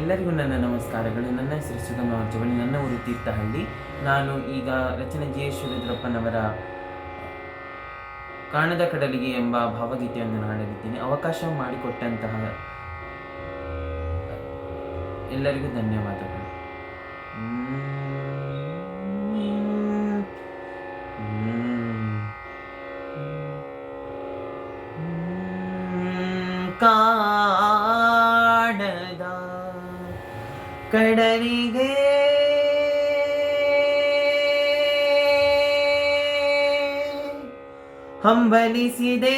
ಎಲ್ಲರಿಗೂ ನನ್ನ ನಮಸ್ಕಾರಗಳು. ನನ್ನ ಹೆಸರು ಸುಗಮ ಜವಳಿ, ನನ್ನ ಊರು ತೀರ್ಥಹಳ್ಳಿ. ನಾನು ಈಗ ರಚನೆ ಜಿ ಎಸ್ ಶಿವರುದ್ರಪ್ಪನವರ ಕಾಣದ ಕಡಲಿಗೆ ಎಂಬ ಭಾವಗೀತೆಯನ್ನು ಹಾಡಲಿದ್ದೇನೆ. ಅವಕಾಶ ಮಾಡಿಕೊಟ್ಟಂತಹ ಎಲ್ಲರಿಗೂ ಧನ್ಯವಾದಗಳು. ಕಾಣದ ಕಡಲಿಗೆ ಹಂಬಲಿಸಿದೆ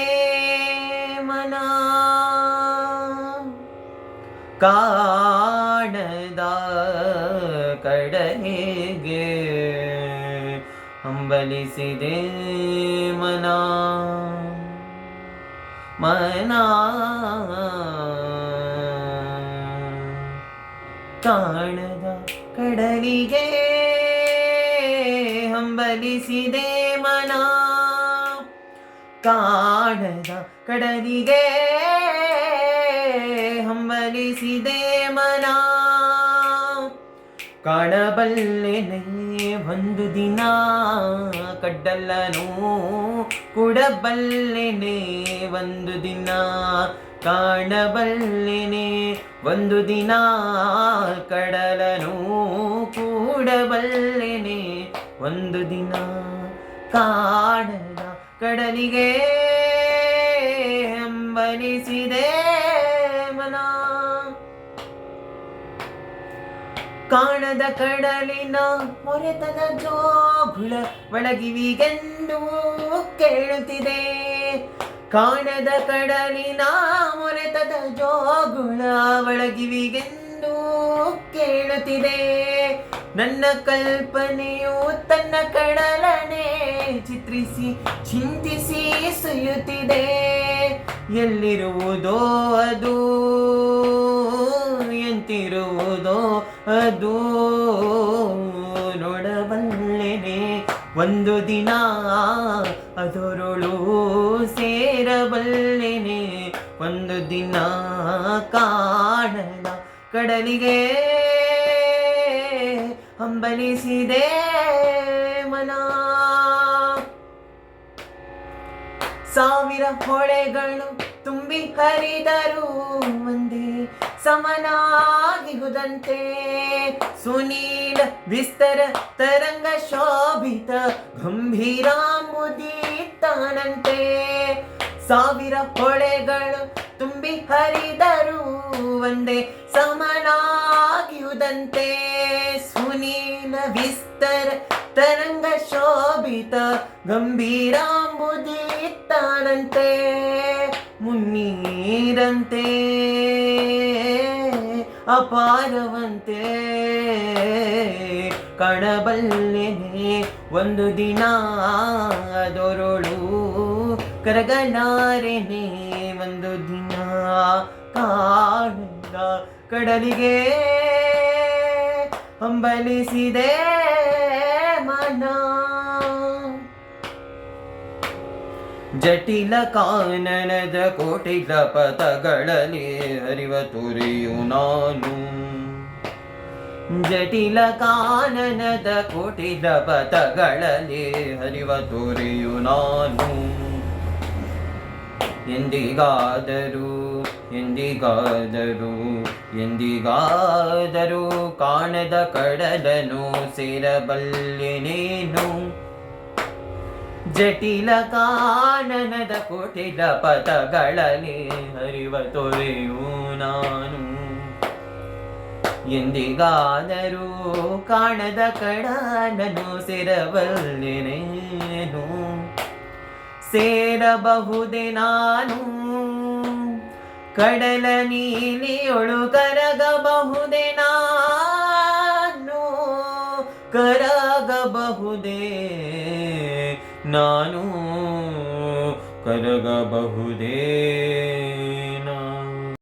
ಮನ, ಕಾಣದ ಕಡಲಿಗೆ ಹಂಬಲಿಸಿದೆ ಮನ ಮನ ಕಾಣದ ಕಡಲಿಗೆ ಹಂಬಲಿಸಿದೆ ಮನ, ಕಾಣದ ಕಡಲಿಗೆ ಹಂಬಲಿಸಿದೆ ಮನ. ಕಾಣಬಲ್ಲೆನೆ ಒಂದು ದಿನ ಕಡ್ಡಲ್ಲನು, ಕೊಡಬಲ್ಲೆನೆ ಒಂದು ದಿನ. ಕಾಣಬಲ್ಲೆನೆ ಒಂದು ದಿನ ಕಡಲನು, ಕೂಡಬಲ್ಲೆನೆ ಒಂದು ದಿನ. ಕಾಣದ ಕಡಲಿಗೆ ಹಂಬಲಿಸಿದೆ ಮನ, ಕಾಣದ ಕಡಲಿನ ಮೊರೆತದ ಜೋಗುಳ ಒಳಗಿವಿಗೆಂದು ಕೇಳುತ್ತಿದೆ. ಕಾಣದ ಕಡಲಿನ ಮೊರೆತದ ಜೋಗುಳ ಒಳಗಿವಿಗೆಂದು ಕೇಳುತ್ತಿದೆ. ನನ್ನ ಕಲ್ಪನೆಯು ತನ್ನ ಕಡಲನೆ ಚಿತ್ರಿಸಿ ಚಿಂತಿಸಿ ಸುಯುತ್ತಿದೆ. ಎಲ್ಲಿರುವುದೋ ಅದು, ಎಂತಿರುವುದೋ ಅದು, ನೋಡಬಲ್ಲೆನೆ ಒಂದು ದಿನ ಅದರೊಳು ಸೇರಬಲ್ಲೆನೆ ಒಂದು ದಿನ. ಕಾಣದ ಕಡಲಿಗೆ ಹಂಬಲಿಸಿದೆ ಮನ. ಸಾವಿರ ಹೊಳೆಗಳು ತುಂಬಿ ಹರಿದರು ಒಂದೇ ಸಮನಾಗಿಹುದಂತೆ. ಸುನೀಲ ವಿಸ್ತರ ತರಂಗ ಶೋಭಿತ ಗಂಭೀರಾಂಬುದೀತಾನಂತೆ. ಸಾವಿರ ಹೊಳೆಗಳು ತುಂಬಿ ಹರಿದರು ಒಂದೇ ಸಮನಾಗಿಹುದಂತೆ. ಸುನೀಲ ವಿಸ್ತರ ತರಂಗ ಶೋಭಿತ ಗಂಭೀರಾಂಬುದೀತಾನಂತೆ. ಮುನ್ನೀರಂತೆ ಅಪಾರವಂತೆ ಕಾಣಬಲ್ಲೆನೆ ಒಂದು ದಿನ ಅದರೊಳು ಕರಗಲಾರೆನೆ ಒಂದು ದಿನ. ಕಾಣದ ಕಡಲಿಗೆ ಹಂಬಲಿಸಿದೆ ಮನ. ಜಟಿಲ ಕಾನನದ ಕೋಟಿಲ ಪಥಗಳಲ್ಲಿ ಹರಿವ ತುರಿಯು ನಾನು. ಜಟಿಲ ಕಾನನದ ಕೋಟಿಲ ಪಥಗಳಲ್ಲಿ ಹರಿವ ತುರಿಯು ನಾನು. ಎಂದಿಗಾದರೂ ಎಂದಿಗಾದರೂ ಎಂದಿಗಾದರೂ ಕಾಣದ ಕಡಲನು ಸೇರಬಲ್ಲೆನೇನು. ಜಟಿಲ ಕಾನನದ ಕೋಟಿಲ ಪಥಗಳಲ್ಲಿ ಹರಿವ ತೊರೆಯು ನಾನು. ಎಂದಿಗಾದರೂ ಕಾಣದ ಕಡಲನು ಸೇರಬಲ್ಲೆನೇನು. ಸೇರಬಹುದೇ ನಾನು ಕಡಲ ನೀಲಿಯೊಳು, ಕರಗಬಹುದೇ ನಾನು ಕರಗಬಹುದೇ ನಾನು ಕರಗಬಹುದೇ.